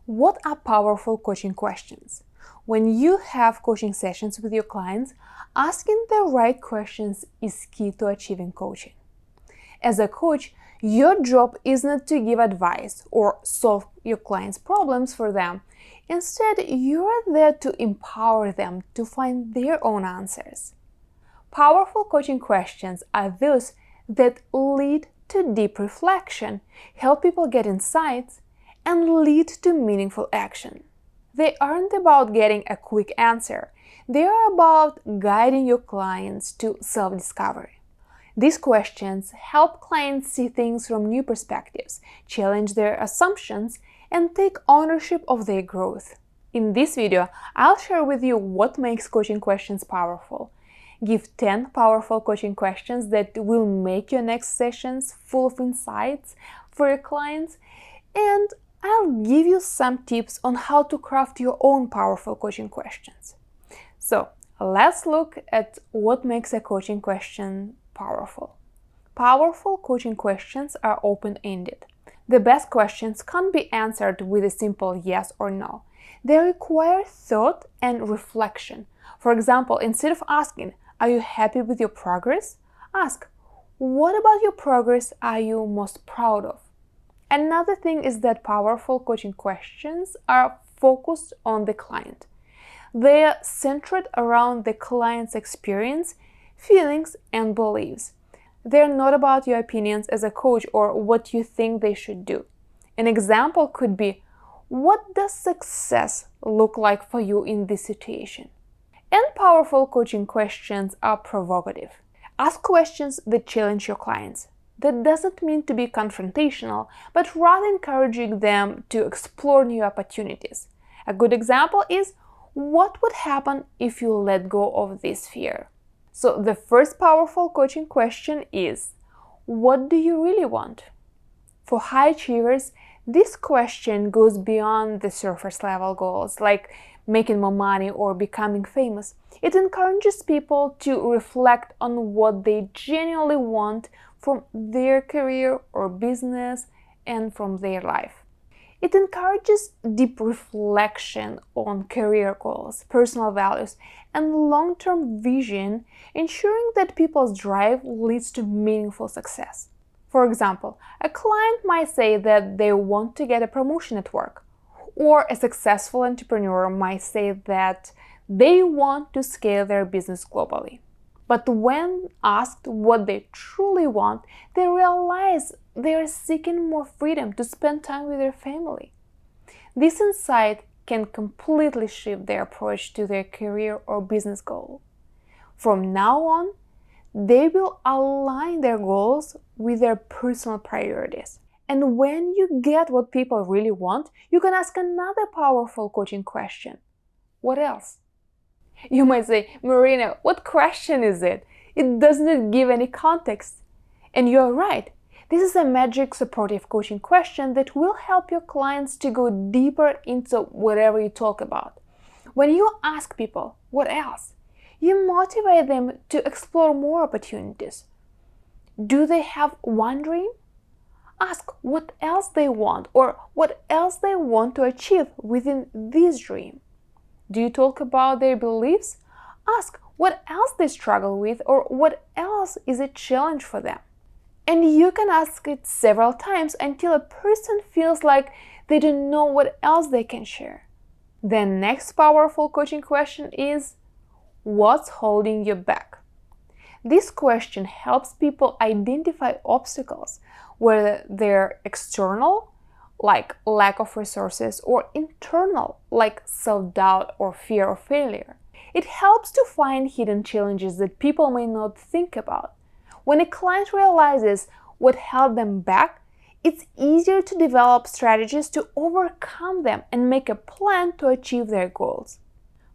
What are powerful coaching questions? When you have coaching sessions with your clients, asking the right questions is key to achieving coaching. As a coach, your job isn't to give advice or solve your clients' problems for them. Instead, you are there to empower them to find their own answers. Powerful coaching questions are those that lead to deep reflection, help people get insights, and lead to meaningful action. They aren't about getting a quick answer. They are about guiding your clients to self-discovery. These questions help clients see things from new perspectives, challenge their assumptions, and take ownership of their growth. In this video, I'll share with you what makes coaching questions powerful, give 10 powerful coaching questions that will make your next sessions full of insights for your clients, and I'll give you some tips on how to craft your own powerful coaching questions. So, let's look at what makes a coaching question powerful. Powerful coaching questions are open-ended. The best questions can't be answered with a simple yes or no. They require thought and reflection. For example, instead of asking, "Are you happy with your progress?" ask, "What about your progress are you most proud of?" Another thing is that powerful coaching questions are focused on the client. They are centered around the client's experience, feelings, and beliefs. They're not about your opinions as a coach or what you think they should do. An example could be, "What does success look like for you in this situation?" And powerful coaching questions are provocative. Ask questions that challenge your clients. That doesn't mean to be confrontational, but rather encouraging them to explore new opportunities. A good example is, "What would happen if you let go of this fear?" So the first powerful coaching question is, what do you really want? For high achievers, this question goes beyond the surface level goals, like making more money or becoming famous. It encourages people to reflect on what they genuinely want from their career or business and from their life. It encourages deep reflection on career goals, personal values, and long-term vision, ensuring that people's drive leads to meaningful success. For example, a client might say that they want to get a promotion at work, or a successful entrepreneur might say that they want to scale their business globally. But when asked what they truly want, they realize they are seeking more freedom to spend time with their family. This insight can completely shift their approach to their career or business goal. From now on, they will align their goals with their personal priorities. And when you get what people really want, you can ask another powerful coaching question. What else? You might say, "Marina, what question is it? It doesn't give any context." And you're right. This is a magic supportive coaching question that will help your clients to go deeper into whatever you talk about. When you ask people, "What else?" you motivate them to explore more opportunities. Do they have one dream? Ask what else they want or what else they want to achieve within this dream. Do you talk about their beliefs? Ask what else they struggle with or what else is a challenge for them. And you can ask it several times until a person feels like they don't know what else they can share. The next powerful coaching question is, what's holding you back? This question helps people identify obstacles, whether they're external, like lack of resources, or internal, like self-doubt or fear of failure. It helps to find hidden challenges that people may not think about. When a client realizes what held them back, it's easier to develop strategies to overcome them and make a plan to achieve their goals.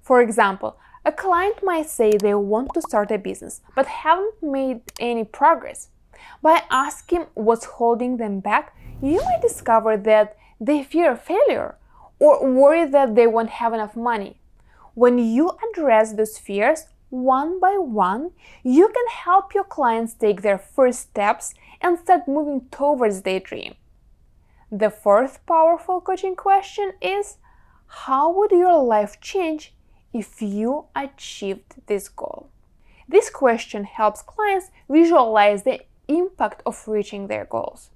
For example, a client might say they want to start a business but haven't made any progress. By asking what's holding them back, you might discover that they fear failure or worry that they won't have enough money. When you address those fears one by one, you can help your clients take their first steps and start moving towards their dream. The fourth powerful coaching question is, how would your life change if you achieved this goal? This question helps clients visualize the impact of reaching their goals.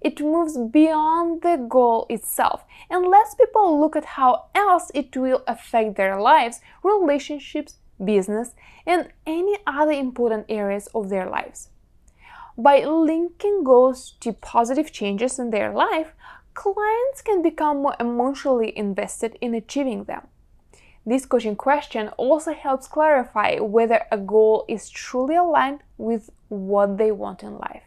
It moves beyond the goal itself and lets people look at how else it will affect their lives, relationships, business, and any other important areas of their lives. By linking goals to positive changes in their life, clients can become more emotionally invested in achieving them. This coaching question also helps clarify whether a goal is truly aligned with what they want in life.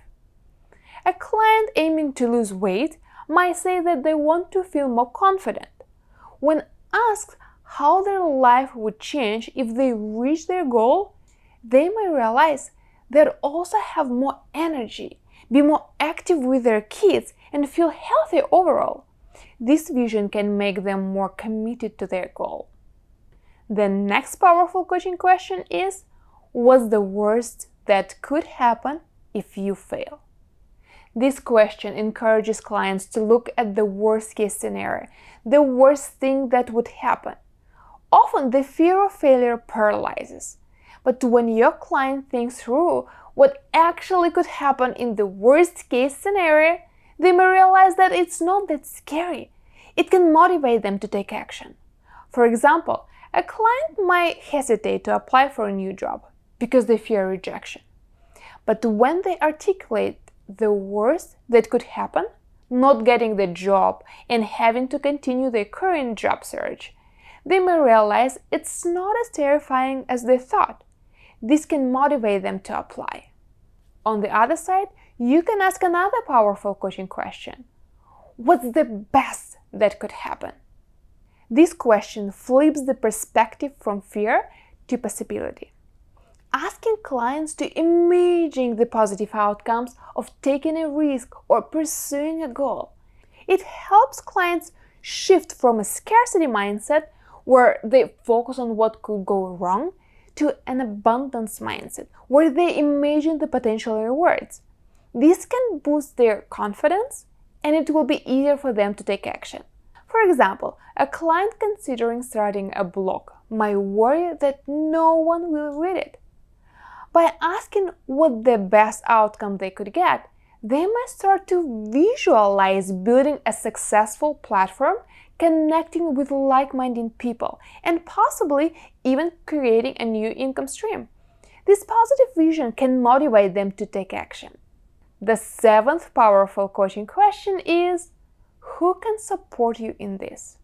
A client aiming to lose weight might say that they want to feel more confident. When asked how their life would change if they reach their goal, they may realize they'd also have more energy, be more active with their kids, and feel healthy overall. This vision can make them more committed to their goal. The next powerful coaching question is, what's the worst that could happen if you fail? This question encourages clients to look at the worst-case scenario, the worst thing that would happen. Often, the fear of failure paralyzes. But when your client thinks through what actually could happen in the worst-case scenario, they may realize that it's not that scary. It can motivate them to take action. For example, a client might hesitate to apply for a new job because they fear rejection. But when they articulate the worst that could happen, not getting the job and having to continue their current job search, they may realize it's not as terrifying as they thought. This can motivate them to apply. On the other side, you can ask another powerful coaching question. What's the best that could happen? This question flips the perspective from fear to possibility. Asking clients to imagine the positive outcomes of taking a risk or pursuing a goal. It helps clients shift from a scarcity mindset where they focus on what could go wrong to an abundance mindset where they imagine the potential rewards. This can boost their confidence and it will be easier for them to take action. For example, a client considering starting a blog might worry that no one will read it. By asking what the best outcome they could get, they might start to visualize building a successful platform, connecting with like-minded people, and possibly even creating a new income stream. This positive vision can motivate them to take action. The seventh powerful coaching question is, who can support you in this?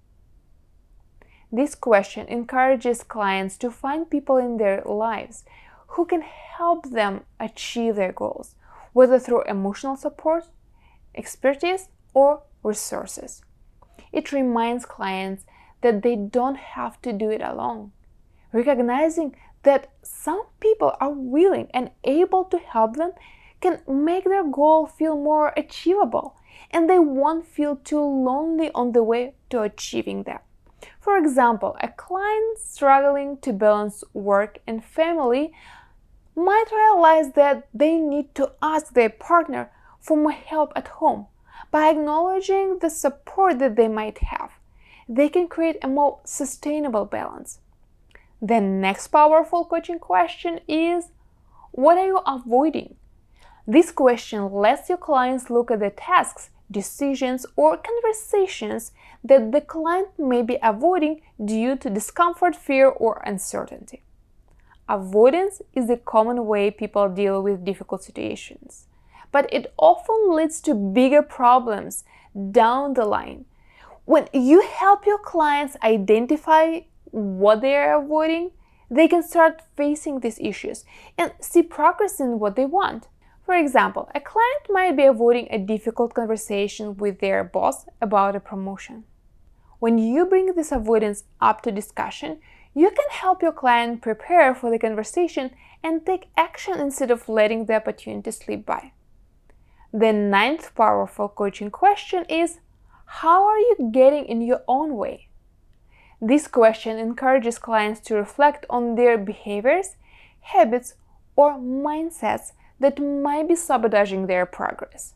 This question encourages clients to find people in their lives who can help them achieve their goals, whether through emotional support, expertise, or resources. It reminds clients that they don't have to do it alone, recognizing that some people are willing and able to help them can make their goal feel more achievable, and they won't feel too lonely on the way to achieving them. For example, a client struggling to balance work and family might realize that they need to ask their partner for more help at home. By acknowledging the support that they might have, they can create a more sustainable balance. The next powerful coaching question is, what are you avoiding? This question lets your clients look at the tasks, decisions, or conversations that the client may be avoiding due to discomfort, fear, or uncertainty. Avoidance is a common way people deal with difficult situations, but it often leads to bigger problems down the line. When you help your clients identify what they are avoiding, they can start facing these issues and see progress in what they want. For example, a client might be avoiding a difficult conversation with their boss about a promotion. When you bring this avoidance up to discussion, you can help your client prepare for the conversation and take action instead of letting the opportunity slip by. The ninth powerful coaching question is, how are you getting in your own way? This question encourages clients to reflect on their behaviors, habits, or mindsets that might be sabotaging their progress.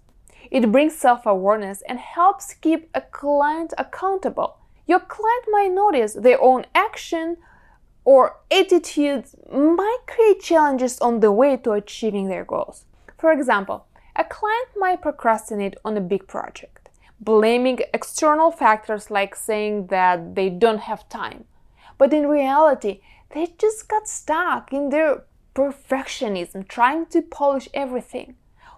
It brings self-awareness and helps keep a client accountable. Your client might notice their own action or attitudes might create challenges on the way to achieving their goals. For example, a client might procrastinate on a big project, blaming external factors like saying that they don't have time. But in reality, they just got stuck in their perfectionism, trying to polish everything.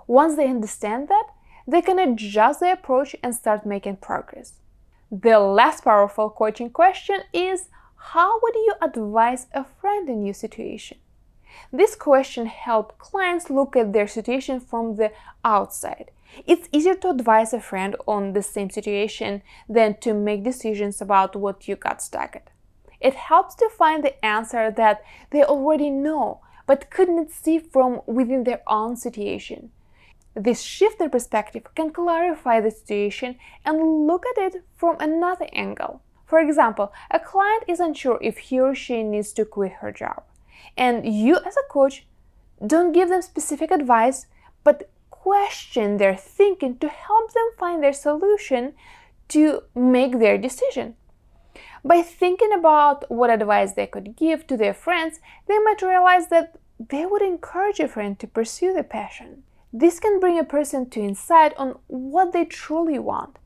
Once they understand that, they can adjust their approach and start making progress. The less powerful coaching question is, how would you advise a friend in your situation? This question helps clients look at their situation from the outside. It's easier to advise a friend on the same situation than to make decisions about what you got stuck at. It helps to find the answer that they already know but couldn't see from within their own situation. This shift in perspective can clarify the situation and look at it from another angle. For example, a client is unsure if he or she needs to quit her job. And you, as a coach, don't give them specific advice, but question their thinking to help them find their solution to make their decision. By thinking about what advice they could give to their friends, they might realize that they would encourage a friend to pursue their passion. This can bring a person to insight on what they truly want.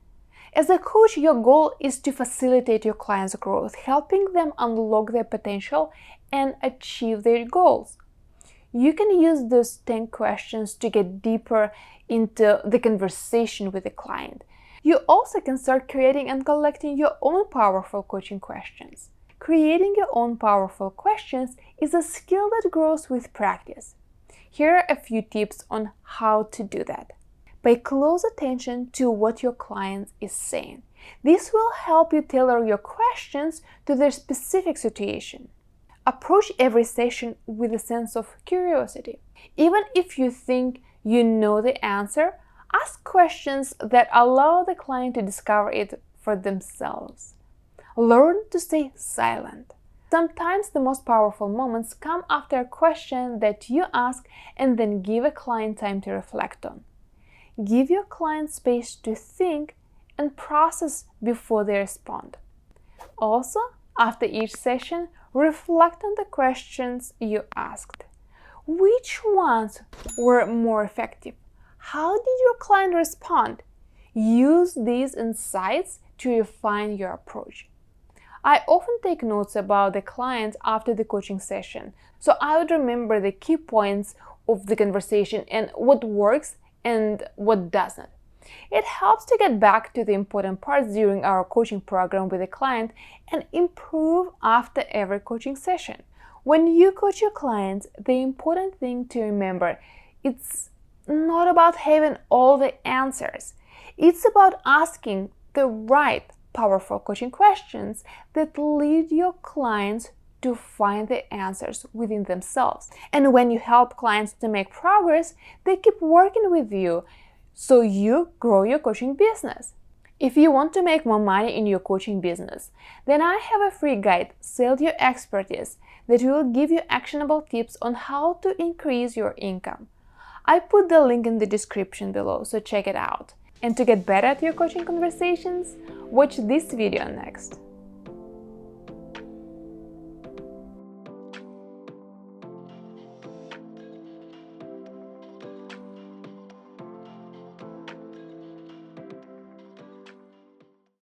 As a coach, your goal is to facilitate your clients' growth, helping them unlock their potential and achieve their goals. You can use those 10 questions to get deeper into the conversation with the client. You also can start creating and collecting your own powerful coaching questions. Creating your own powerful questions is a skill that grows with practice. Here are a few tips on how to do that. Pay close attention to what your client is saying. This will help you tailor your questions to their specific situation. Approach every session with a sense of curiosity. Even if you think you know the answer, ask questions that allow the client to discover it for themselves. Learn to stay silent. Sometimes the most powerful moments come after a question that you ask and then give a client time to reflect on. Give your client space to think and process before they respond. Also, after each session, reflect on the questions you asked. Which ones were more effective? How did your client respond? Use these insights to refine your approach. I often take notes about the client after the coaching session, so I would remember the key points of the conversation and what works and what doesn't. It helps to get back to the important parts during our coaching program with the client and improve after every coaching session. When you coach your clients, the important thing to remember, it's not about having all the answers. It's about asking the right, powerful coaching questions that lead your clients to find the answers within themselves. And when you help clients to make progress, they keep working with you, so you grow your coaching business. If you want to make more money in your coaching business, then I have a free guide, Sell Your Expertise, that will give you actionable tips on how to increase your income. I put the link in the description below, so check it out. And to get better at your coaching conversations, watch this video next.